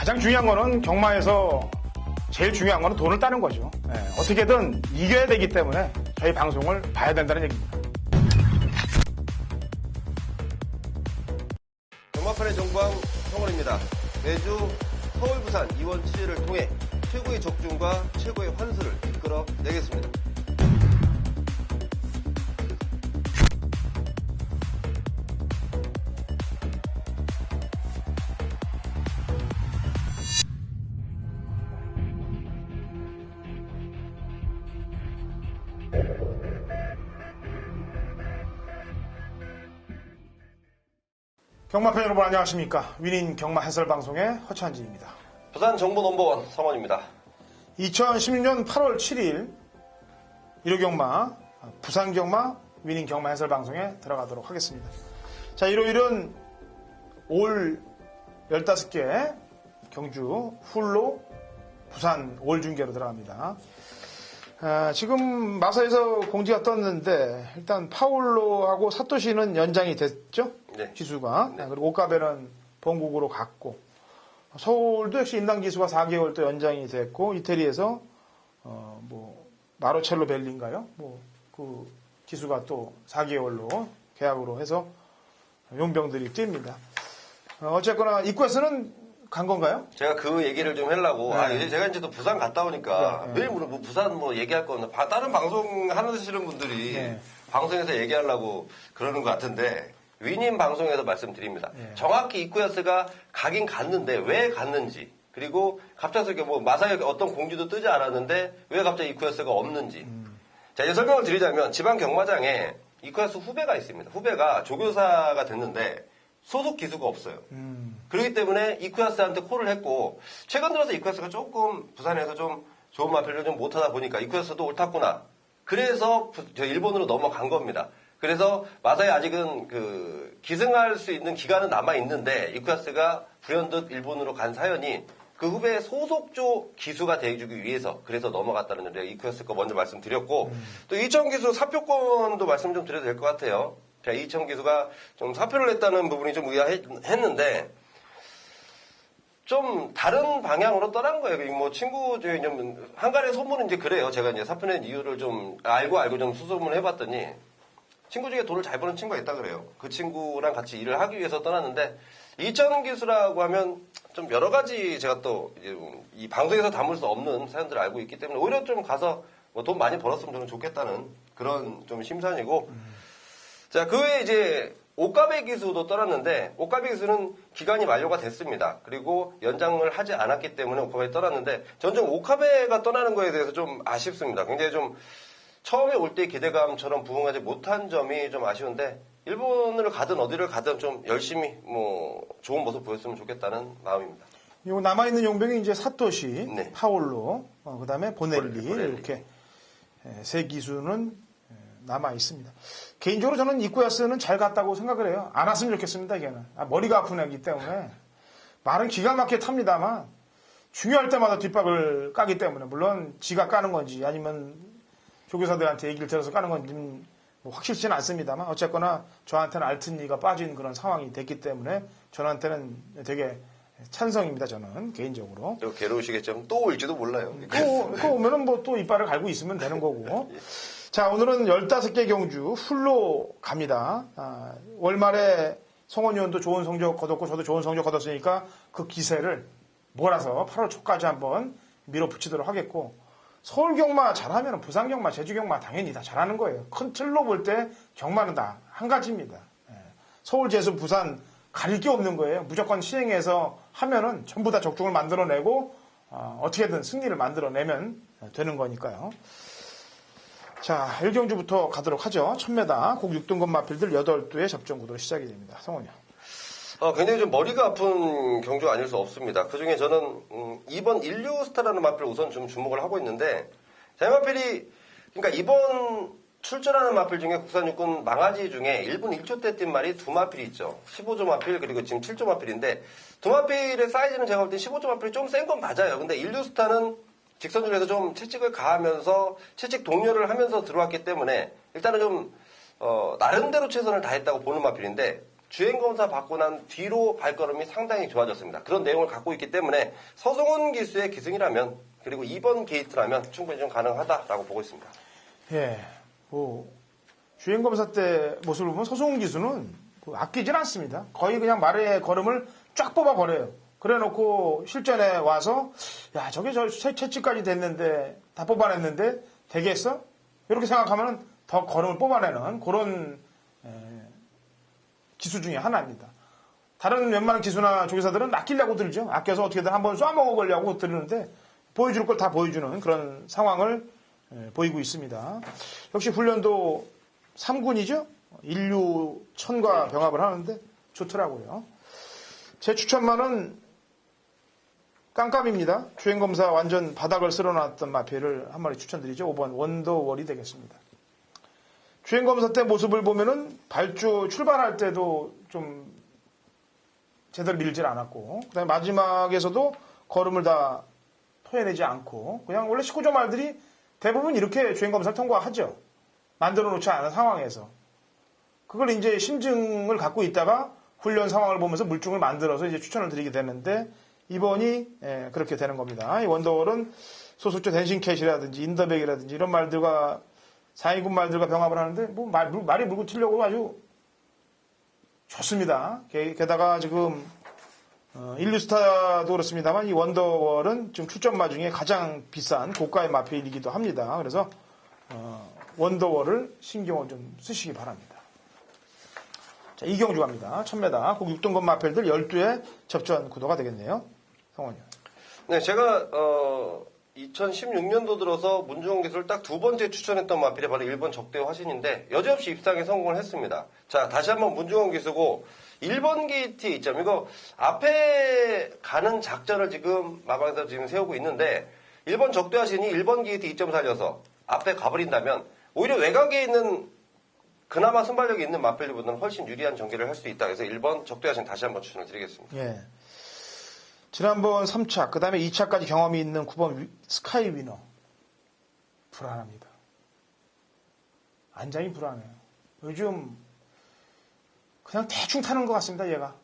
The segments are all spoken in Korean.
가장 중요한 거는 경마에서 제일 중요한 거는 돈을 따는 거죠. 어떻게든 이겨야 되기 때문에 저희 방송을 봐야 된다는 얘기입니다. 경마판의 정광 성원입니다. 매주 서울, 부산, 이원 취재를 통해 최고의 적중과 최고의 환수를 이끌어내겠습니다. 경마팬 여러분 안녕하십니까. 위닝 경마 해설 방송의 허찬진입니다. 부산 정보 넘버원 성원입니다. 2016년 8월 7일 일요경마 부산경마 위닝 경마 해설 방송에 들어가도록 하겠습니다. 자, 일요일은 올 15개 경주 훌로 부산 올 중계로 들어갑니다. 지금 마사에서 공지가 떴는데 일단 파울로하고 사토시는 연장이 됐죠? 네. 기수가. 네. 그리고 오카베는 본국으로 갔고 서울도 역시 인당 기수가 4개월 또 연장이 됐고 이태리에서 마로첼로 벨리인가요? 그 기수가 또 4개월로 계약으로 해서 용병들이 뜁니다. 어쨌거나 입구에서는 간 건가요? 제가 그 얘기를 좀 하려고. 네. 제가 이제 또 부산 갔다 오니까 네. 매일 뭐 부산 얘기할 거는 다른 방송 하시는 분들이 네. 방송에서 얘기하려고 그러는 것 같은데 위님 방송에서 말씀드립니다. 네. 정확히 이쿠야스가 가긴 갔는데 왜 갔는지 그리고 갑작스럽게 마사에 어떤 공지도 뜨지 않았는데 왜 갑자기 이쿠야스가 없는지. 자, 이제 설명을 드리자면 지방 경마장에 이쿠야스 후배가 있습니다. 후배가 조교사가 됐는데 소속 기수가 없어요. 그렇기 때문에 이쿠야스한테 콜을 했고 최근 들어서 이쿠야스가 조금 부산에서 좀 좋은 마필을 좀 못하다 보니까 이쿠야스도 옳았구나. 그래서 일본으로 넘어간 겁니다. 그래서 마사에 아직은 기승할 수 있는 기간은 남아 있는데 이쿠야스가 불현듯 일본으로 간 사연이 그 후배 소속조 기수가 되어주기 위해서 그래서 넘어갔다는 건데 이쿠야스 거 먼저 말씀드렸고 또 이천 기수 사표권도 말씀 좀 드려도 될 것 같아요. 자, 이천 기수가 좀 사표를 냈다는 부분이 좀 의아했는데 좀 다른 방향으로 떠난 거예요. 친구 중에 좀 한간의 소문은 이제 그래요. 제가 이제 사표 낸 이유를 좀 알고 좀 수소문을 해봤더니 친구 중에 돈을 잘 버는 친구가 있다 그래요. 그 친구랑 같이 일을 하기 위해서 떠났는데 이천 기수라고 하면 좀 여러 가지 제가 또 이제 이 방송에서 담을 수 없는 사연들을 알고 있기 때문에 오히려 좀 가서 돈 많이 벌었으면 저는 좋겠다는 그런 좀 심산이고 자, 그 외에 이제 오카베 기수도 떠났는데 오카베 기수는 기간이 만료가 됐습니다. 그리고 연장을 하지 않았기 때문에 오카베에 떠났는데 전 좀 오카베가 떠나는 거에 대해서 좀 아쉽습니다. 굉장히 좀 처음에 올 때 기대감처럼 부응하지 못한 점이 좀 아쉬운데 일본을 가든 어디를 가든 좀 열심히 좋은 모습 보였으면 좋겠다는 마음입니다. 요 남아있는 용병이 이제 사토시, 네. 파올로, 그 다음에 보넬리, 보넬리. 이렇게 세 기수는 남아 있습니다. 개인적으로 저는 이쿠야스는 잘 갔다고 생각을 해요. 안 왔으면 좋겠습니다, 걔는. 머리가 아픈 애기 때문에. 말은 기가 막히게 탑니다만, 중요할 때마다 뒷박을 까기 때문에, 물론 지가 까는 건지 아니면 조교사들한테 얘기를 들어서 까는 건지 확실치는 않습니다만, 어쨌거나 저한테는 알튼니가 빠진 그런 상황이 됐기 때문에, 저한테는 되게 찬성입니다, 저는, 개인적으로. 또 괴로우시겠지만 또 올지도 몰라요. 또 오면은 또 이빨을 갈고 있으면 되는 거고. 자, 오늘은 15개 경주 훌로 갑니다. 월말에 성원 의원도 좋은 성적 거뒀고 저도 좋은 성적 거뒀으니까 그 기세를 몰아서 8월 초까지 한번 밀어붙이도록 하겠고 서울 경마 잘하면 부산 경마, 제주 경마 당연히 다 잘하는 거예요. 큰 틀로 볼 때 경마는 다 한 가지입니다. 서울, 제주, 부산 가릴 게 없는 거예요. 무조건 시행해서 하면은 전부 다 적중을 만들어내고 어떻게든 승리를 만들어내면 되는 거니까요. 자, 1경주부터 가도록 하죠. 1000m 국 6등급 마필들 8두의 접전 구도로 시작이 됩니다. 성원이요. 굉장히 좀 머리가 아픈 경주가 아닐 수 없습니다. 그 중에 저는 2번 인류스타라는 마필을 우선 좀 주목을 하고 있는데 제 마필이 그러니까 이번 출전하는 마필 중에 국산 육군 망아지 중에 1분 1초 때 뛴 말이 두 마필이 있죠. 15조 마필 그리고 지금 7조 마필인데 두 마필의 사이즈는 제가 볼 때 15조 마필이 좀 센 건 맞아요. 근데 인류스타는 직선줄에서 좀 채찍을 가하면서 채찍 동료를 하면서 들어왔기 때문에 일단은 좀 나름대로 최선을 다했다고 보는 마필인데 주행검사 받고 난 뒤로 발걸음이 상당히 좋아졌습니다. 그런 내용을 갖고 있기 때문에 서성훈 기수의 기승이라면 그리고 2번 게이트라면 충분히 좀 가능하다라고 보고 있습니다. 예, 주행검사 때 모습을 보면 서성훈 기수는 아끼질 않습니다. 거의 그냥 말의 걸음을 쫙 뽑아버려요. 그래 놓고 실전에 와서, 야, 저게 채찍까지 됐는데, 다 뽑아냈는데, 되겠어? 이렇게 생각하면 더 걸음을 뽑아내는 그런 기수 중에 하나입니다. 다른 웬만한 기수나 조교사들은 아끼려고 들죠. 아껴서 어떻게든 한번 쏴먹으려고 들는데, 보여줄 걸 다 보여주는 그런 상황을 보이고 있습니다. 역시 훈련도 3군이죠? 인류 천과 병합을 하는데 좋더라고요. 제 추천만은 깜깜입니다. 주행검사 완전 바닥을 쓸어놨던 마필을 한 마리 추천드리죠. 5번 원더월이 되겠습니다. 주행검사 때 모습을 보면은 발주 출발할 때도 좀 제대로 밀질 않았고, 그다음에 마지막에서도 걸음을 다 토해내지 않고, 그냥 원래 19조 말들이 대부분 이렇게 주행검사를 통과하죠. 만들어 놓지 않은 상황에서. 그걸 이제 심증을 갖고 있다가 훈련 상황을 보면서 물증을 만들어서 이제 추천을 드리게 되는데, 이번이 그렇게 되는 겁니다. 이 원더월은 소속조 댄싱캣이라든지 인더백이라든지 이런 말들과 상위군 말들과 병합을 하는데 뭐 말이 물고 튀려고 아주 좋습니다. 게다가 지금 인류스타도 그렇습니다만 이 원더월은 지금 출전마 중에 가장 비싼 고가의 마필이기도 합니다. 그래서 원더월을 신경을 좀 쓰시기 바랍니다. 자, 이경주 갑니다. 1000m 꼭 6등급 마필들 12회 접전 구도가 되겠네요. 성원이요. 네, 제가 2016년도 들어서 문중원 기수를 딱 두 번째 추천했던 마필이 바로 1번 적대호 화신인데 여지없이 입상에 성공을 했습니다. 자, 다시 한번 문중원 기수고 1번 게이트의 이점, 이거 앞에 가는 작전을 지금 마방에서 지금 세우고 있는데 1번 적대호 화신이 1번 게이트 2점 살려서 앞에 가버린다면 오히려 외곽에 있는 그나마 순발력이 있는 마필들보다는 훨씬 유리한 전개를 할 수 있다. 그래서 1번 적대호 화신 다시 한번 추천을 드리겠습니다. 예. 지난번 3차, 그 다음에 2차까지 경험이 있는 9번 스카이 위너. 불안합니다. 안장이 불안해요. 요즘 그냥 대충 타는 것 같습니다, 얘가.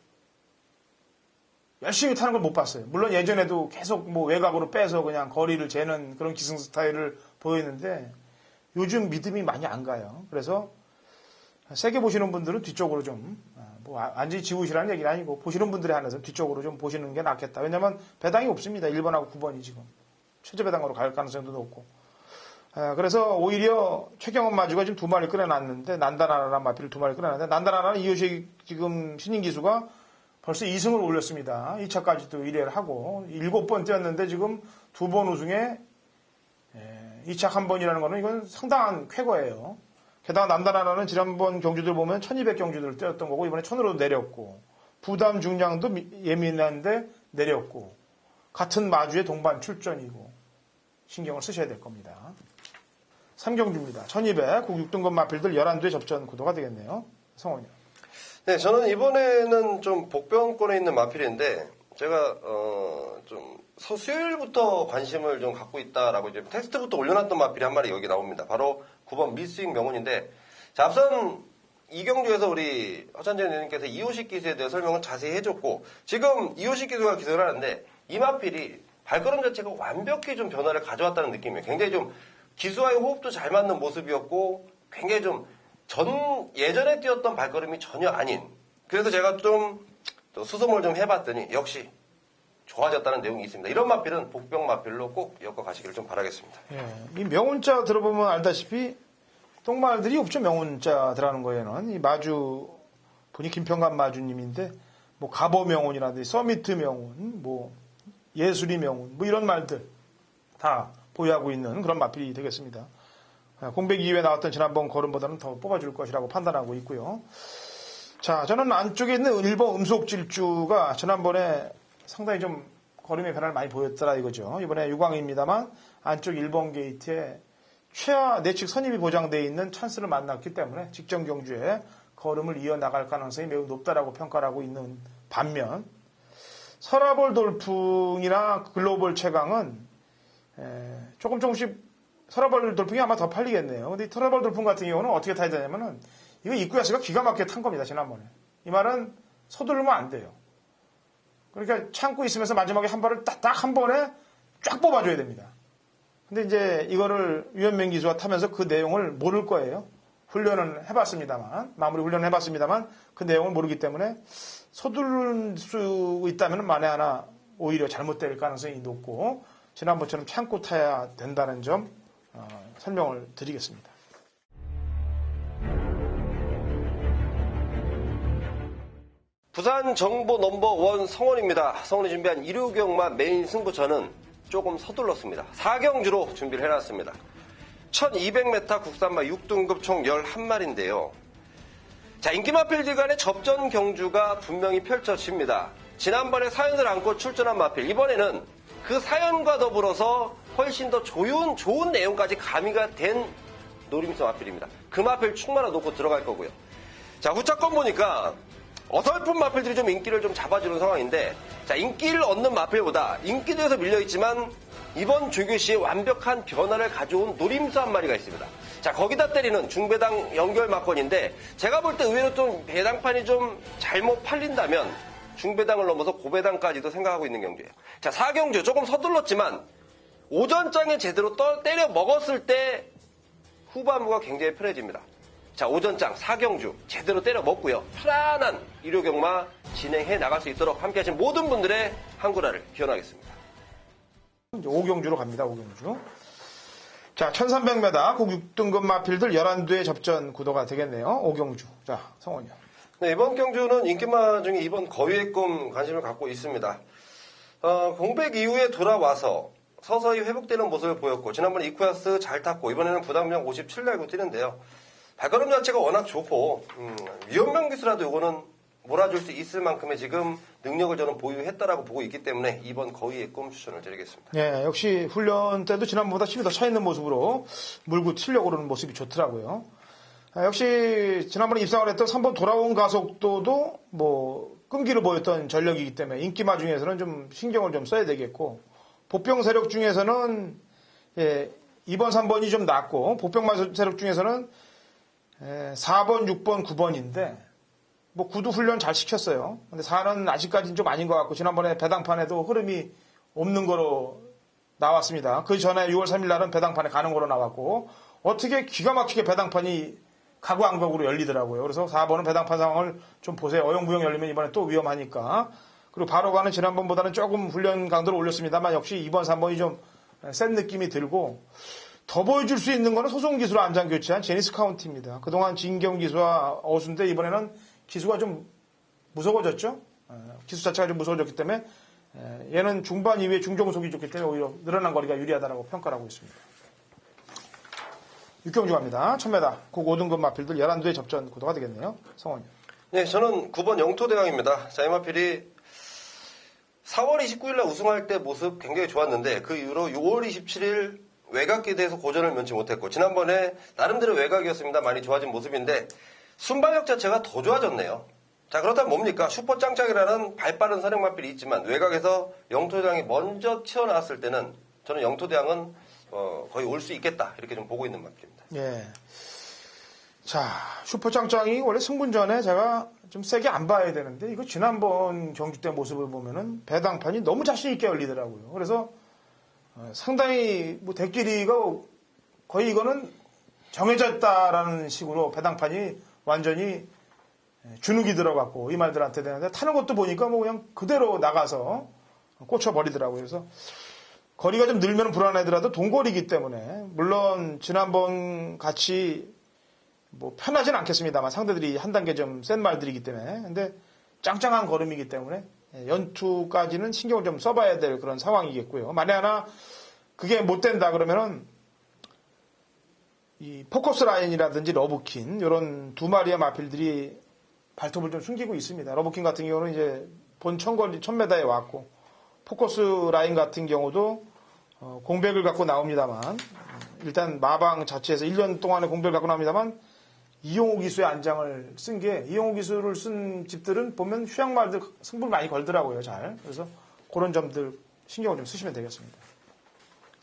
열심히 타는 걸 못 봤어요. 물론 예전에도 계속 뭐 외곽으로 빼서 그냥 거리를 재는 그런 기승 스타일을 보였는데 요즘 믿음이 많이 안 가요. 그래서 세게 보시는 분들은 뒤쪽으로 좀, 뭐, 완전히 지우시라는 얘기는 아니고, 보시는 분들에 한해서 뒤쪽으로 좀 보시는 게 낫겠다. 왜냐면 배당이 없습니다. 1번하고 9번이 지금. 최저 배당으로 갈 가능성도 높고. 그래서 오히려 최경원 마주가 지금 2마리 끌어놨는데, 난다나라란 마피를 2마리 끌어놨는데, 난다나라는 이효식 지금 신인 기수가 벌써 2승을 올렸습니다. 2차까지도 1회를 하고, 7번 뛰었는데 지금 2번 우승에 2차 1번이라는 거는 이건 상당한 쾌거예요. 게다가 남다나라는 지난번 경주들 보면 1200경주들을 뛰었던 거고 이번에 1000으로 내렸고 부담 중량도 예민한데 내렸고 같은 마주의 동반 출전이고 신경을 쓰셔야 될 겁니다. 3경주입니다. 1200 국 6등급 마필들 11대 접전 구도가 되겠네요. 성원이요. 네, 저는 이번에는 좀 복병권에 있는 마필인데 제가 좀 수요일부터 관심을 좀 갖고 있다라고 이제 텍스트부터 올려놨던 마필이 한 마리 여기 나옵니다. 바로 9번 미스윙 명운인데, 자, 앞선 이경주에서 우리 허찬재 의원님께서 이호식 기수에 대해 설명을 자세히 해줬고, 지금 이호식 기수가 기술을 하는데, 이 마필이 발걸음 자체가 완벽히 좀 변화를 가져왔다는 느낌이에요. 굉장히 좀 기수와의 호흡도 잘 맞는 모습이었고, 굉장히 좀 예전에 뛰었던 발걸음이 전혀 아닌, 그래서 제가 좀 수소문을 좀 해봤더니, 역시 좋아졌다는 내용이 있습니다. 이런 마필은 복병 마필로 꼭 엮어 가시기를 좀 바라겠습니다. 예, 이 명운자 들어보면 알다시피 똥말들이 없죠. 명운자 들어가는 거에는 이 마주 분이 김평감 마주님인데 뭐 가보 명운이라든지 서미트 명운, 뭐 예술이 명운, 뭐 이런 말들 다 보유하고 있는 그런 마필이 되겠습니다. 공백 2회에 나왔던 지난번 걸음보다는 더 뽑아줄 것이라고 판단하고 있고요. 자, 저는 안쪽에 있는 1번 음속질주가 지난번에 상당히 좀 걸음의 변화를 많이 보였더라 이거죠. 이번에 유광입니다만 안쪽 1번 게이트에 최하 내측 선입이 보장되어 있는 찬스를 만났기 때문에 직전 경주에 걸음을 이어나갈 가능성이 매우 높다라고 평가를 하고 있는 반면 서라볼 돌풍이나 글로벌 최강은 조금씩 서라볼 돌풍이 아마 더 팔리겠네요. 근데 이 서라볼 돌풍 같은 경우는 어떻게 타야 되냐면은 이거 입구야스가 기가 막히게 탄 겁니다. 지난번에. 이 말은 서두르면 안 돼요. 그러니까 참고 있으면서 마지막에 한 발을 딱 한 번에 쫙 뽑아줘야 됩니다. 근데 이제 이거를 유현명 기수가 타면서 그 내용을 모를 거예요. 훈련은 해봤습니다만, 마무리 훈련을 해봤습니다만 그 내용을 모르기 때문에 서두를 수 있다면 만에 하나 오히려 잘못될 가능성이 높고 지난번처럼 참고 타야 된다는 점 설명을 드리겠습니다. 부산 정보 넘버원 성원입니다. 성원이 준비한 일요경마 메인 승부처는 조금 서둘렀습니다. 4경주로 준비를 해놨습니다. 1200m 국산마 6등급 총 11마리인데요. 자, 인기마필들 간의 접전 경주가 분명히 펼쳐집니다. 지난번에 사연을 안고 출전한 마필, 이번에는 그 사연과 더불어서 훨씬 더 좋은 내용까지 가미가 된 노림수 마필입니다. 그 마필 충만화 놓고 들어갈 거고요. 자, 후차권 보니까 어설픈 마필들이 좀 인기를 좀 잡아주는 상황인데, 자, 인기를 얻는 마필보다 인기도에서 밀려있지만 이번 조교 시에 완벽한 변화를 가져온 노림수 한 마리가 있습니다. 자, 거기다 때리는 중배당 연결 막건인데, 제가 볼 때 의외로 좀 배당판이 좀 잘못 팔린다면 중배당을 넘어서 고배당까지도 생각하고 있는 경주예요. 자, 4경주 조금 서둘렀지만 오전장에 제대로 때려 먹었을 때 후반부가 굉장히 편해집니다. 자, 오전장 4경주 제대로 때려 먹고요. 편안한 일요경마 진행해 나갈 수 있도록 함께 하신 모든 분들의 한구라를 기원하겠습니다. 이제 5경주로 갑니다. 5경주. 자, 1300m 국 6등급 마필들 11두의 접전 구도가 되겠네요. 5경주. 자, 성원이요. 네, 이번 경주는 인기마 중에 이번 거위의 꿈 관심을 갖고 있습니다. 공백 이후에 돌아와서 서서히 회복되는 모습을 보였고, 지난번에 이쿠야스 잘 탔고, 이번에는 부담량 57날고 뛰는데요. 발걸음 자체가 워낙 좋고, 위험명 기수라도 이거는 몰아줄 수 있을 만큼의 지금 능력을 저는 보유했다라고 보고 있기 때문에 이번 거위의 꿈 추천을 드리겠습니다. 예, 역시 훈련 때도 지난번보다 힘이 더 차 있는 모습으로 물고 튀려고 그러는 모습이 좋더라고요. 역시 지난번에 입상을 했던 3번 돌아온 가속도도 끈기로 보였던 전력이기 때문에 인기마 중에서는 좀 신경을 좀 써야 되겠고, 보병 세력 중에서는 2번, 3번이 좀 낫고, 보병 세력 중에서는 4번, 6번, 9번인데 9도 훈련 잘 시켰어요. 근데 4는 아직까지는 좀 아닌 것 같고, 지난번에 배당판에도 흐름이 없는 거로 나왔습니다. 그 전에 6월 3일 날은 배당판에 가는 거로 나왔고, 어떻게 기가 막히게 배당판이 가구안각으로 열리더라고요. 그래서 4번은 배당판 상황을 좀 보세요. 어영부영 열리면 이번에 또 위험하니까. 그리고 바로 가는 지난번보다는 조금 훈련 강도를 올렸습니다만 역시 2번, 3번이 좀 센 느낌이 들고, 더 보여줄 수 있는 거는 소송 기수로 안장 교체한 제니스 카운티입니다. 그동안 진경 기수와 어수인데 이번에는 기수가 좀 무서워졌죠. 기수 자체가 좀 무서워졌기 때문에 얘는 중반 이후에 중종속이 좋기 때문에 오히려 늘어난 거리가 유리하다고 평가를 하고 있습니다. 6경주 갑니다. 1000m 국 5등급 마필들 11두의 접전 구도가 되겠네요. 성원이. 네, 저는 9번 영토대왕입니다. 자, 이 마필이 4월 29일 날 우승할 때 모습 굉장히 좋았는데 그 이후로 6월 27일 외곽에 대해서 고전을 면치 못했고, 지난번에 나름대로 외곽이었습니다. 많이 좋아진 모습인데 순발력 자체가 더 좋아졌네요. 자, 그렇다면 뭡니까? 슈퍼짱짱이라는 발빠른 선행마필이 있지만 외곽에서 영토대왕이 먼저 튀어나왔을 때는 저는 영토대왕은 거의 올 수 있겠다 이렇게 좀 보고 있는 마필입니다. 예. 자, 슈퍼짱짱이 원래 승분 전에 제가 좀 세게 안 봐야 되는데 이거 지난번 경주 때 모습을 보면은 배당판이 너무 자신 있게 열리더라고요. 그래서 상당히 대끼리가 거의 이거는 정해졌다라는 식으로 배당판이 완전히 주눅이 들어갔고 이 말들한테 되는데, 타는 것도 보니까 그냥 그대로 나가서 꽂혀버리더라고요. 그래서 거리가 좀 늘면 불안하더라도 동거리이기 때문에, 물론 지난번 같이 편하진 않겠습니다만 상대들이 한 단계 좀 센 말들이기 때문에, 근데 짱짱한 걸음이기 때문에 연투까지는 신경을 좀 써봐야 될 그런 상황이겠고요. 만에 하나 그게 못 된다 그러면은 이 포커스 라인이라든지 러브킨 이런 두 마리의 마필들이 발톱을 좀 숨기고 있습니다. 러브킨 같은 경우는 이제 본 1000m에 왔고, 포커스 라인 같은 경우도 공백을 갖고 나옵니다만, 일단 마방 자체에서 1년 동안의 공백을 갖고 나옵니다만 이용호 기수의 안장을 쓴 게, 이용호 기수를 쓴 집들은 보면 휴양말들 승부를 많이 걸더라고요. 잘. 그래서 그런 점들 신경을 좀 쓰시면 되겠습니다.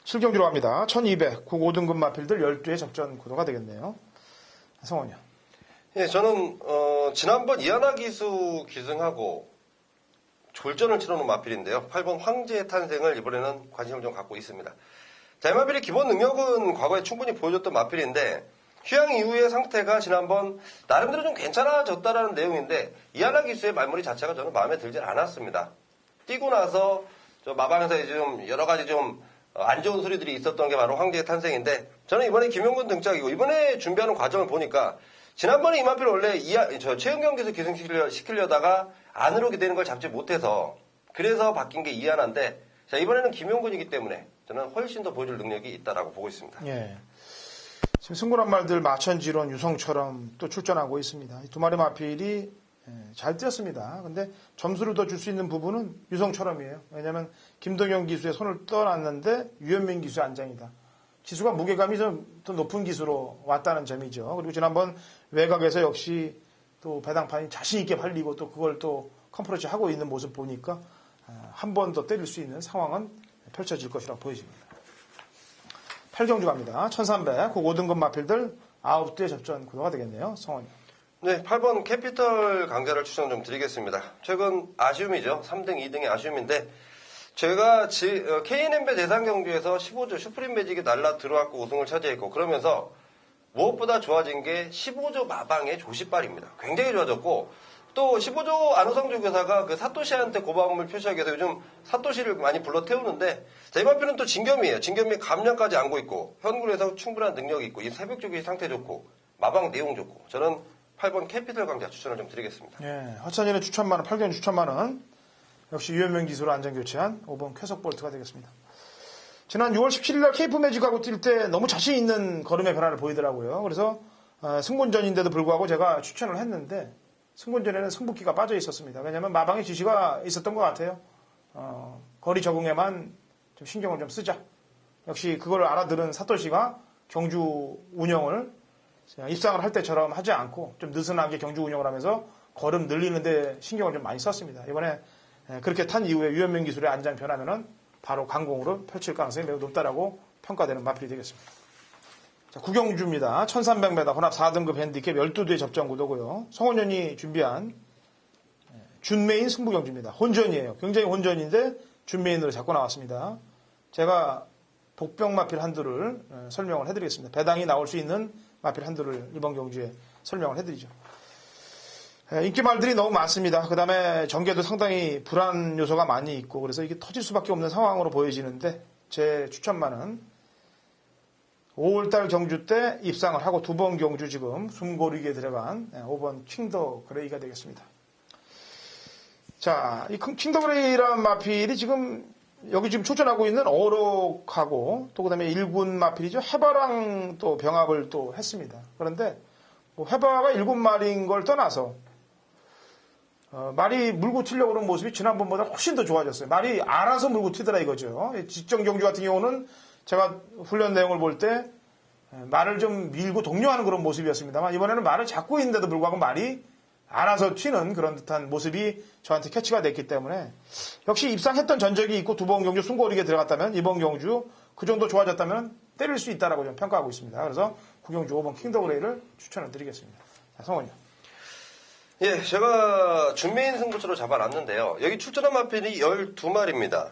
7경주로 갑니다. 1200 국 5등급 마필들 12의 접전 구도가 되겠네요. 성원이요. 예, 저는 지난번 이하나 기수 기승하고 졸전을 치러놓은 마필인데요. 8번 황제의 탄생을 이번에는 관심을 좀 갖고 있습니다. 자, 이 마필의 기본 능력은 과거에 충분히 보여줬던 마필인데 휴양 이후의 상태가 지난번 나름대로 좀 괜찮아졌다라는 내용인데 이하나 기수의 말머리 자체가 저는 마음에 들지 않았습니다. 뛰고 나서 저 마방에서 좀 여러 가지 좀 안 좋은 소리들이 있었던 게 바로 황제의 탄생인데 저는 이번에 김용근 등짝이고 이번에 준비하는 과정을 보니까 지난번에 이마필 원래 최은경 기수 기승시키려다가 안으로 되는 걸 잡지 못해서 그래서 바뀐 게 이하나인데 자, 이번에는 김용근이기 때문에 저는 훨씬 더 보여줄 능력이 있다라고 보고 있습니다. 예. 지금 승부란 말들 마천지론 유성처럼 또 출전하고 있습니다. 이 두 마리 마필이 잘 뛰었습니다. 근데 점수를 더 줄 수 있는 부분은 유성처럼이에요. 왜냐하면 김동현 기수의 손을 떠났는데 유현민 기수의 안장이다. 기수가 무게감이 좀 더 높은 기수로 왔다는 점이죠. 그리고 지난번 외곽에서 역시 또 배당판이 자신 있게 팔리고 또 그걸 또 컨프런치 하고 있는 모습 보니까 한 번 더 때릴 수 있는 상황은 펼쳐질 것이라고 보여집니다. 8경주 갑니다. 1300, 그 5등급 마필들 9대 접전 구도가 되겠네요. 성원이. 네, 8번 캐피털 강자를 추천 좀 드리겠습니다. 최근 아쉬움이죠. 3등, 2등의 아쉬움인데 제가 KNM배 대상 경주에서 15조 슈프림 매직이 날라 들어왔고 우승을 차지했고 그러면서 무엇보다 좋아진 게 15조 마방의 조시발입니다. 굉장히 좋아졌고 또 15조 안우성 조교사가 그 사토시한테 고마움을 표시하기 위해서 요즘 사토시를 많이 불러 태우는데 자, 이번 편은 또 진겸이에요. 진겸이 감량까지 안고 있고 현군에서 충분한 능력이 있고 이 새벽 조기 상태 좋고 마방 내용 좋고 저는 8번 캐피털 강자 추천을 좀 드리겠습니다. 예, 허찬이는 추천만원, 8경주 추천만원. 역시 유현명 기수로 안전교체한 5번 쾌속 볼트가 되겠습니다. 지난 6월 17일날 케이프 매직하고 뛸 때 너무 자신 있는 걸음의 변화를 보이더라고요. 그래서 승군전인데도 불구하고 제가 추천을 했는데 승군전에는 승부기가 빠져 있었습니다. 왜냐하면 마방에 지시가 있었던 것 같아요. 거리 적응에만 좀 신경을 좀 쓰자. 역시 그걸 알아들은 사토시가 경주 운영을 입상을 할 때처럼 하지 않고 좀 느슨하게 경주 운영을 하면서 걸음 늘리는데 신경을 좀 많이 썼습니다. 이번에 그렇게 탄 이후에 유현명 기술의 안장 변하면은 바로 강공으로 펼칠 가능성이 매우 높다라고 평가되는 마필이 되겠습니다. 자, 구경주입니다. 1300m 혼합 4등급 핸디캡 12대 접전 구도고요. 성원현이 준비한 준메인 승부경주입니다. 혼전이에요. 굉장히 혼전인데 준메인으로 잡고 나왔습니다. 제가 독병 마필 한두를 설명을 해드리겠습니다. 배당이 나올 수 있는 마필 한두를 이번 경주에 설명을 해드리죠. 인기 말들이 너무 많습니다. 그 다음에 전개도 상당히 불안 요소가 많이 있고 그래서 이게 터질 수밖에 없는 상황으로 보여지는데 제 추천만은 5월달 경주 때 입상을 하고 2번 경주 지금 숨고르기에 들어간 5번 킹더 그레이가 되겠습니다. 자, 이 킹더 그레이라는 마필이 지금 여기 지금 출전하고 있는 어록하고 또 그다음에 1군 마필이죠. 해바랑 또 병합을 또 했습니다. 그런데 뭐 해바가 7마리인 걸 떠나서 말이 물고 튀려고 그런 모습이 지난번보다 훨씬 더 좋아졌어요. 말이 알아서 물고 튀더라 이거죠. 직전 경주 같은 경우는 제가 훈련 내용을 볼 때 말을 좀 밀고 독려하는 그런 모습이었습니다만 이번에는 말을 잡고 있는데도 불구하고 말이 알아서 튀는 그런 듯한 모습이 저한테 캐치가 됐기 때문에 역시 입상했던 전적이 있고 2번 경주 숨고르기에 들어갔다면 이번 경주 그 정도 좋아졌다면 때릴 수 있다라고 좀 평가하고 있습니다. 그래서 구경주 5번 킹더그레이를 추천을 드리겠습니다. 자, 성원이요. 예, 제가 준메인 승부처로 잡아놨는데요. 여기 출전한 마필이 12마리입니다.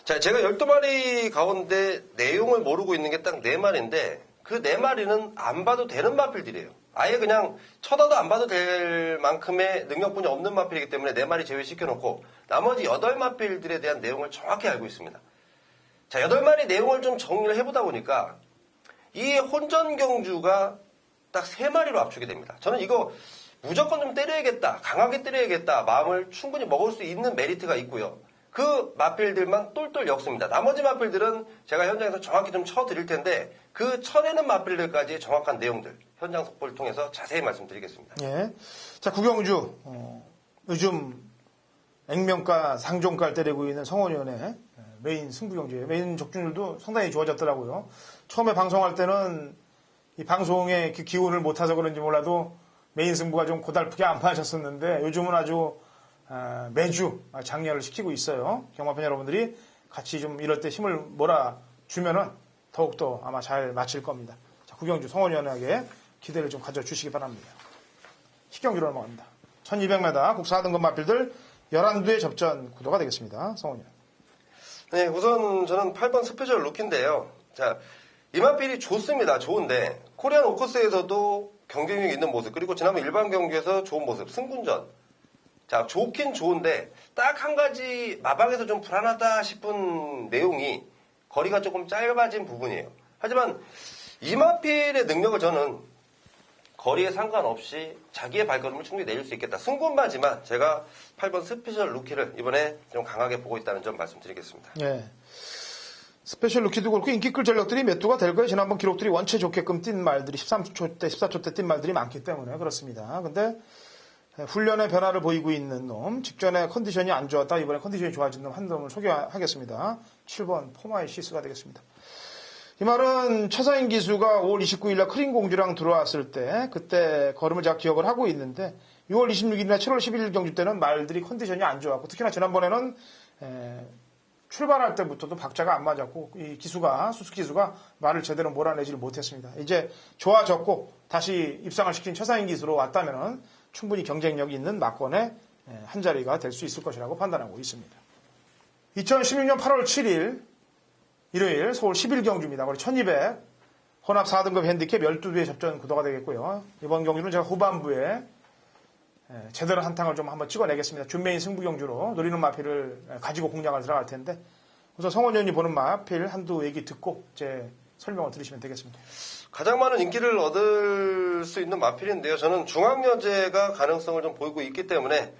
자, 제가 12마리 가운데 내용을 모르고 있는 게 딱 4마리인데 그 4마리는 안 봐도 되는 마필들이에요. 아예 그냥 쳐다도 안 봐도 될 만큼의 능력분이 없는 마필이기 때문에 4마리 제외시켜놓고 나머지 8마필들에 대한 내용을 정확히 알고 있습니다. 자, 8마리 내용을 좀 정리를 해보다 보니까 이 혼전 경주가 딱 3마리로 압축이 됩니다. 저는 이거 무조건 좀 때려야겠다, 강하게 때려야겠다 마음을 충분히 먹을 수 있는 메리트가 있고요. 그 마필들만 똘똘 엮습니다. 나머지 마필들은 제가 현장에서 정확히 좀 쳐드릴 텐데 그 쳐내는 마필들까지의 정확한 내용들 현장 속보를 통해서 자세히 말씀드리겠습니다. 예. 자, 구경주 요즘 액면가 상종가를 때리고 있는 성원위원회 메인 승부경주예요. 메인 적중률도 상당히 좋아졌더라고요. 처음에 방송할 때는 이 방송의 기운을 못 타서 그런지 몰라도 메인 승부가 좀 고달프게 안 맞았었는데 요즘은 아주 매주 장려를 시키고 있어요. 경마팬 여러분들이 같이 좀 이럴 때 힘을 몰아주면은 더욱더 아마 잘 마칠 겁니다. 자, 구경주 성원위원회에게 기대를 좀 가져주시기 바랍니다. 10경기로 넘어갑니다. 1200m 국 4등급 마필들 11두의 접전 구도가 되겠습니다. 성훈이. 네, 우선 저는 8번 스페셜 루키인데요. 자, 이 마필이 좋습니다. 좋은데 코리안 오커스에서도 경쟁력 있는 모습, 그리고 지난번 일반 경기에서 좋은 모습, 승군전. 자, 좋긴 좋은데 딱 한 가지 마방에서 좀 불안하다 싶은 내용이 거리가 조금 짧아진 부분이에요. 하지만 이 마필의 능력을 저는 거리에 상관없이 자기의 발걸음을 충분히 내릴 수 있겠다. 승군마지만 제가 8번 스페셜 루키를 이번에 좀 강하게 보고 있다는 점 말씀드리겠습니다. 예. 스페셜 루키도 그렇고 인기끌 전력들이 몇 두가 될 거예요. 지난번 기록들이 원체 좋게끔 뛴 말들이 13초 때, 14초 때 뛴 말들이 많기 때문에 그렇습니다. 근데 훈련의 변화를 보이고 있는 놈, 직전에 컨디션이 안 좋았다, 이번에 컨디션이 좋아진 놈 한 놈을 소개하겠습니다. 7번 포마의 시스가 되겠습니다. 이 말은 최사인 기수가 5월 29일 날 크린 공주랑 들어왔을 때 그때 걸음을 제가 기억을 하고 있는데 6월 26일이나 7월 11일 경주 때는 말들이 컨디션이 안 좋았고 특히나 지난번에는 출발할 때부터도 박자가 안 맞았고 이 기수가 수수 기수가 말을 제대로 몰아내지를 못했습니다. 이제 좋아졌고 다시 입상을 시킨 최사인 기수로 왔다면은 충분히 경쟁력이 있는 막권의 한 자리가 될 수 있을 것이라고 판단하고 있습니다. 2016년 8월 7일 일요일 서울 11경주입니다. 거리 1200 혼합 4등급 핸디캡 12두의 접전 구도가 되겠고요. 이번 경주는 제가 후반부에 제대로 한탕을 좀 한번 찍어내겠습니다. 준메인 승부경주로 노리는 마필을 가지고 공략을 들어갈 텐데 우선 성원 의원이 보는 마필 한두 얘기 듣고 제 설명을 들으시면 되겠습니다. 가장 많은 인기를 얻을 수 있는 마필인데요. 저는 중앙여제가 가능성을 좀 보이고 있기 때문에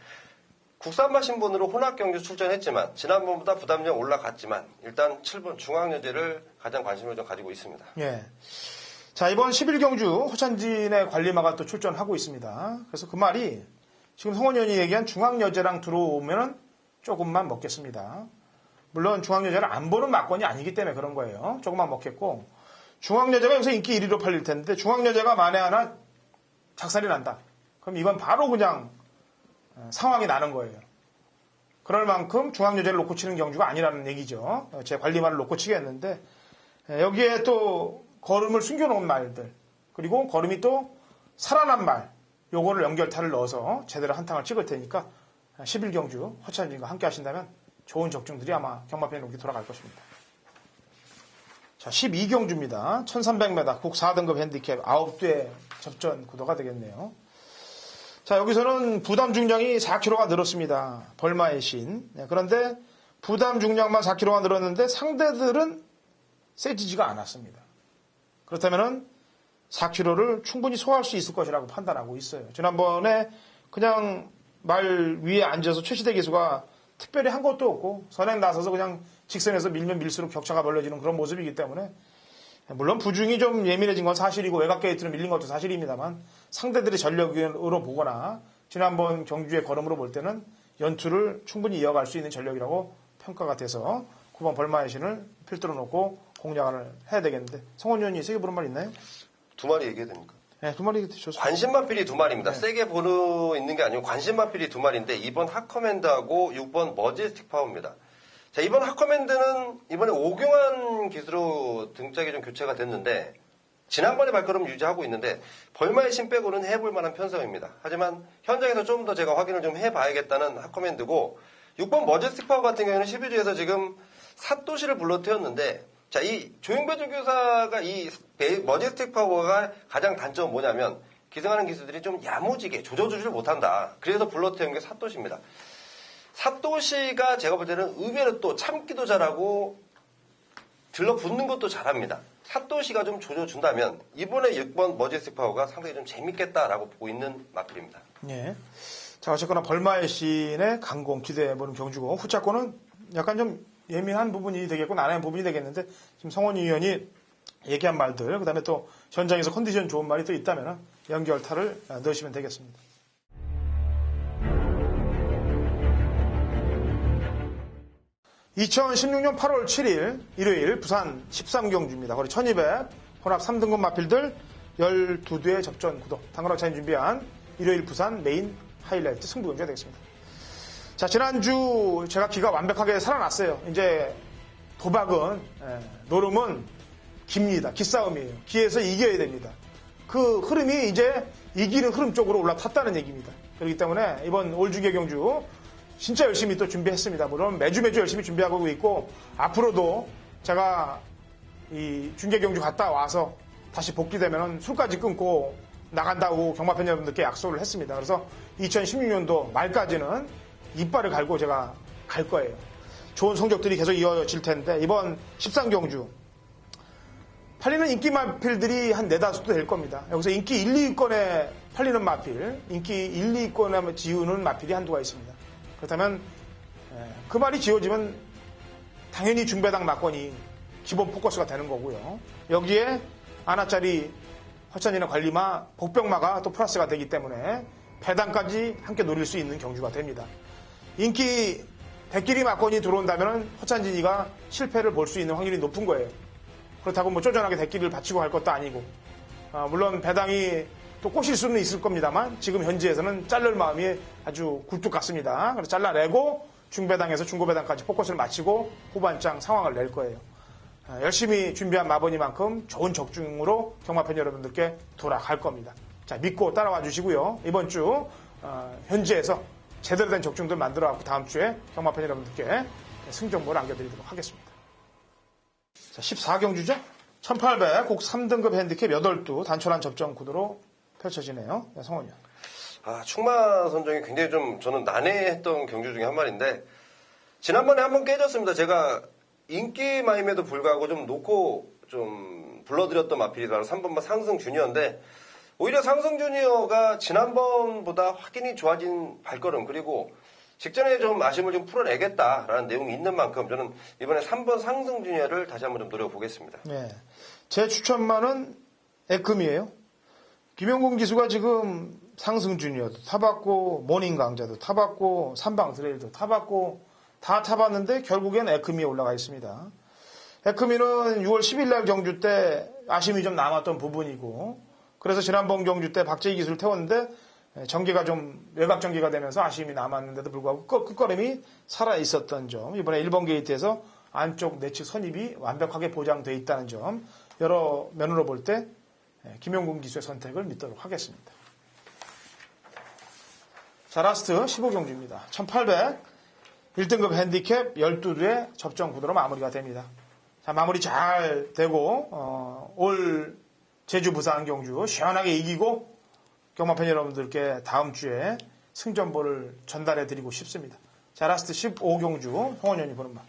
국산마 신분으로 혼합경주 출전했지만 지난번보다 부담력 올라갔지만 일단 7번 중앙여제를 가장 관심을 좀 가지고 있습니다. 예. 자, 이번 11경주 허찬진의 관리마가 또 출전하고 있습니다. 그래서 그 말이 지금 성원 의원이 얘기한 중앙여제랑 들어오면 조금만 먹겠습니다. 물론 중앙여제를 안 보는 막건이 아니기 때문에 그런 거예요. 조금만 먹겠고 중앙여제가 요새 인기 1위로 팔릴 텐데 중앙여제가 만에 하나 작살이 난다. 그럼 이건 바로 그냥 상황이 나는 거예요. 그럴 만큼 중앙여제를 놓고 치는 경주가 아니라는 얘기죠. 제 관리말을 놓고 치겠는데 여기에 또 걸음을 숨겨놓은 말들 그리고 걸음이 또 살아난 말 요거를 연결타를 넣어서 제대로 한탕을 찍을 테니까 11경주 허찬진과 함께 하신다면 좋은 적중들이 아마 경마팬 룩이 돌아갈 것입니다. 자, 12경주입니다. 1300m 국 4등급 핸디캡 9대 접전 구도가 되겠네요. 자, 여기서는 부담 중량이 4kg가 늘었습니다. 벌마의 신. 그런데 부담 중량만 4kg가 늘었는데 상대들은 세지지가 않았습니다. 그렇다면은 4kg를 충분히 소화할 수 있을 것이라고 판단하고 있어요. 지난번에 그냥 말 위에 앉아서 최시대 기수가 특별히 한 것도 없고 선행 나서서 그냥 직선에서 밀면 밀수록 격차가 벌어지는 그런 모습이기 때문에 물론 부중이 좀 예민해진 건 사실이고 외곽 게이트는 밀린 것도 사실입니다만 상대들의 전력으로 보거나 지난번 경주의 걸음으로 볼 때는 연투를 충분히 이어갈 수 있는 전력이라고 평가가 돼서 9번 벌마의 신을 필두로 놓고 공략을 해야 되겠는데 성원 의원이 세게 보는 말 있나요? 두 마리 얘기해야 됩니까? 네, 두 마리 좋습니다. 관심마필이 두 마리입니다. 네. 세게 보는 있는 게 아니고 관심마필이 두 마리인데 2번 하커맨드하고 6번 머지스틱 파워입니다. 자, 이번 하커맨드는 이번에 오경환 기수로 등짝이 좀 교체가 됐는데 지난번에 발걸음 유지하고 있는데 벌마의 신 빼고는 해볼 만한 편성입니다. 하지만 현장에서 좀 더 제가 확인을 좀 해봐야겠다는 하커맨드고 6번 머지스틱 파워 같은 경우는 12주에서 지금 사또시를 불러 태웠는데 자, 이 조용배주 교사가 이 머지스틱 파워가 가장 단점은 뭐냐면 기승하는 기수들이 좀 야무지게 조져주지를 못한다. 그래서 불러 태운 게 사또시입니다. 사또시가 제가 볼 때는 의외로 또 참기도 잘하고 들러붙는 것도 잘합니다. 사또시가 좀 조져준다면 이번에 6번 머지스틱 파워가 상당히 좀 재밌겠다라고 보고 있는 마필입니다. 예. 자, 어쨌거나 벌마의 신의 강공 기대해보는 경주고 후차권은 약간 좀 예민한 부분이 되겠고 난해한 부분이 되겠는데 지금 성원희 의원이 얘기한 말들 그다음에 또 현장에서 컨디션 좋은 말이 또 있다면 연결타를 넣으시면 되겠습니다. (2016년 8월 7일) 일요일 부산 13경주입니다. 거리 1200 혼합 3등급 마필들 12두의 접전 구도 당근학차인 준비한 일요일 부산 메인 하이라이트 승부경주가 되겠습니다. 자, 지난주 제가 기가 완벽하게 살아났어요. 이제 도박은 노름은 깁니다. 기싸움이에요. 기에서 이겨야 됩니다. 그 흐름이 이제 이기는 흐름 쪽으로 올라탔다는 얘기입니다. 그렇기 때문에 이번 올 중계 경주 진짜 열심히 또 준비했습니다. 물론 매주 열심히 준비하고 있고 앞으로도 제가 이 중계 경주 갔다 와서 다시 복귀되면 술까지 끊고 나간다고 경마팬 여러분들께 약속을 했습니다. 그래서 2016년도 말까지는 이빨을 갈고 제가 갈 거예요. 좋은 성적들이 계속 이어질 텐데 이번 13경주 팔리는 인기 마필들이 한 4-5도 될 겁니다. 여기서 인기 1, 2위권에 팔리는 마필, 인기 1, 2위권에 지우는 마필이 한두가 있습니다. 그렇다면 그 말이 지워지면 당연히 중배당 막권이 기본 포커스가 되는 거고요. 여기에 하나짜리 허천이나 관리마, 복병마가 또 플러스가 되기 때문에 배당까지 함께 노릴 수 있는 경주가 됩니다. 인기 대끼리 막권이 들어온다면 허찬진이가 실패를 볼 수 있는 확률이 높은 거예요. 그렇다고 뭐 쪼잔하게 대끼리를 바치고 갈 것도 아니고 물론 배당이 또 꼬실 수는 있을 겁니다만 지금 현지에서는 자를 마음이 아주 굴뚝 같습니다. 그래서 잘라내고 중배당에서 중고배당까지 포커스를 마치고 후반장 상황을 낼 거예요. 열심히 준비한 마버니만큼 좋은 적중으로 경마팬 여러분들께 돌아갈 겁니다. 자, 믿고 따라와 주시고요. 이번 주 현지에서 제대로 된 적중들 만들어갖고 다음 주에 경마팬 여러분들께 승정보를 안겨드리도록 하겠습니다. 자, 14경주죠? 1800, 곡 3등급 핸디캡 8두 단촐한 접전 구도로 펼쳐지네요. 네, 성원이요. 충마 선정이 굉장히 좀 저는 난해했던 경주 중에 한 마리인데 지난번에 한번 깨졌습니다. 제가 인기마임에도 불구하고 좀 놓고 좀 불러드렸던 마필이라 3번마 상승 주니어인데 오히려 상승 주니어가 지난번보다 확연히 좋아진 발걸음 그리고 직전에 좀 아쉬움을 좀 풀어내겠다라는 내용이 있는 만큼 저는 이번에 3번 상승 주니어를 다시 한번 좀 노려보겠습니다. 네. 제 추천만은 에금이에요. 김영곤 기수가 지금 상승 주니어도 타봤고 모닝 강자도 타봤고 삼방 드레일도 타봤고 다 타봤는데 결국엔 에크미에 올라가 있습니다. 에크미는 6월 10일 날 경주 때 아쉬움이 좀 남았던 부분이고 그래서 지난번 경주 때 박재희 기수를 태웠는데 전개가 좀 외곽 전개가 되면서 아쉬움이 남았는데도 불구하고 끝걸음이 살아있었던 점 이번에 1번 게이트에서 안쪽 내측 선입이 완벽하게 보장되어 있다는 점 여러 면으로 볼 때 김용gun 기수의 선택을 믿도록 하겠습니다. 자, 라스트 15경주입니다. 1800 1등급 핸디캡 12두의 접전 구도로 마무리가 됩니다. 자, 마무리 잘 되고 올 제주 부산 경주 시원하게 이기고 경마팬 여러분들께 다음 주에 승전보를 전달해 드리고 싶습니다. 자, 라스트 15경주 홍원현이 보는 맛.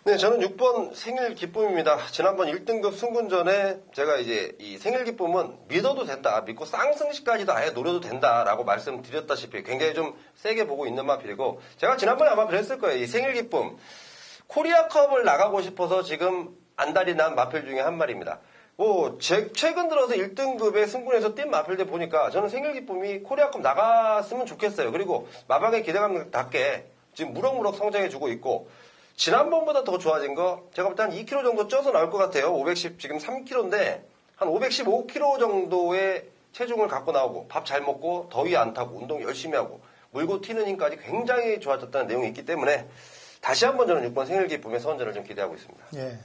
네, 저는 6번 생일 기쁨입니다. 지난번 1등급 승군전에 제가 이제 이 생일 기쁨은 믿어도 된다, 믿고 쌍승시까지도 아예 노려도 된다라고 말씀드렸다시피 굉장히 좀 세게 보고 있는 마필이고 제가 지난번에 아마 그랬을 거예요. 이 생일 기쁨 코리아컵을 나가고 싶어서 지금 안달이 난 마필 중에 한 마리입니다. 최근 들어서 1등급의 승군에서 뛴 마필들 보니까 저는 생일 기쁨이 코리아컵 나갔으면 좋겠어요. 그리고 마방의 기대감답게 지금 무럭무럭 성장해주고 있고 지난번보다 더 좋아진 거 제가 볼 때 한 2kg 정도 쪄서 나올 것 같아요. 510 지금 3kg인데 한 515kg 정도의 체중을 갖고 나오고 밥 잘 먹고 더위 안 타고 운동 열심히 하고 물고 튀는 힘까지 굉장히 좋아졌다는 내용이 있기 때문에 다시 한번 저는 6번 생일 기쁨의 선전을 좀 기대하고 있습니다. 예.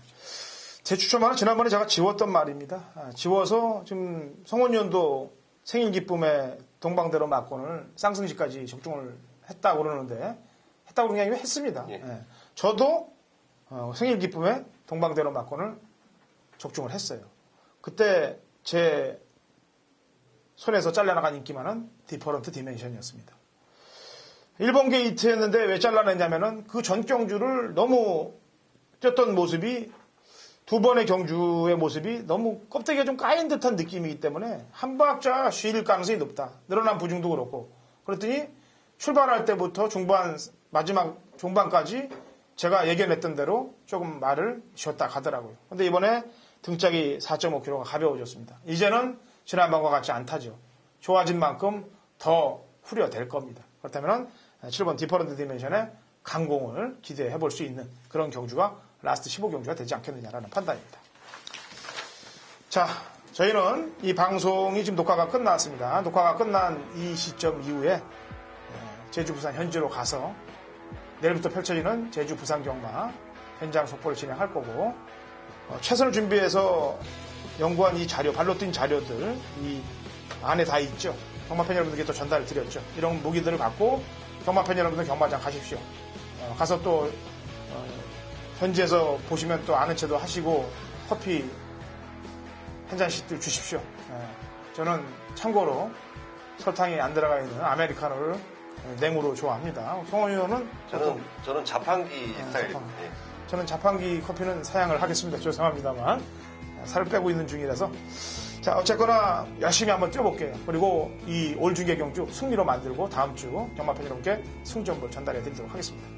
제 추천만은 지난번에 제가 지웠던 말입니다. 지워서 지금 성원연도 생일 기쁨의 동방대로 막권을 쌍승시까지 적중을 했다고 그러는데 했다고 그러는 게 아니고 했습니다. 예. 예. 저도 생일 기쁨에 동방대로 막권을 적중을 했어요. 그때 제 손에서 잘려나간 인기만은 디퍼런트 디멘션이었습니다. 1번 게이트였는데 왜 잘라냈냐면은 그 전 경주를 너무 뛰었던 모습이 두 번의 경주의 모습이 너무 껍데기가 좀 까인 듯한 느낌이기 때문에 한 박자 쉴 가능성이 높다. 늘어난 부중도 그렇고. 그랬더니 출발할 때부터 마지막 중반까지 제가 예견했던 대로 조금 말을 쉬었다 가더라고요. 근데 이번에 등짝이 4.5kg가 가벼워졌습니다. 이제는 지난번과 같지 않다죠. 좋아진 만큼 더 후려될 겁니다. 그렇다면 7번 디퍼런트 디멘션의 강공을 기대해 볼 수 있는 그런 경주가 라스트 15경주가 되지 않겠느냐라는 판단입니다. 자, 저희는 이 방송이 지금 녹화가 끝났습니다. 녹화가 끝난 이 시점 이후에 제주 부산 현지로 가서 내일부터 펼쳐지는 제주 부산 경마 현장 속보를 진행할 거고 최선을 준비해서 연구한 이 자료, 발로 뛴 자료들 이 안에 다 있죠. 경마팬 여러분들께 또 전달을 드렸죠. 이런 무기들을 갖고 경마팬 여러분들 경마장 가십시오. 가서 또 현지에서 보시면 또 아는 체도 하시고 커피 한 잔씩 주십시오. 저는 참고로 설탕이 안 들어가 있는 아메리카노를 냉으로 좋아합니다. 성원 의원은 저는 자판기 스타일. 자판기. 예. 저는 자판기 커피는 사양을 하겠습니다. 죄송합니다만 살을 빼고 있는 중이라서 자 어쨌거나 열심히 한번 뛰어볼게요. 그리고 이 올 중계 경주 승리로 만들고 다음 주 경마팬 여러분께 승전볼 전달해 드리도록 하겠습니다.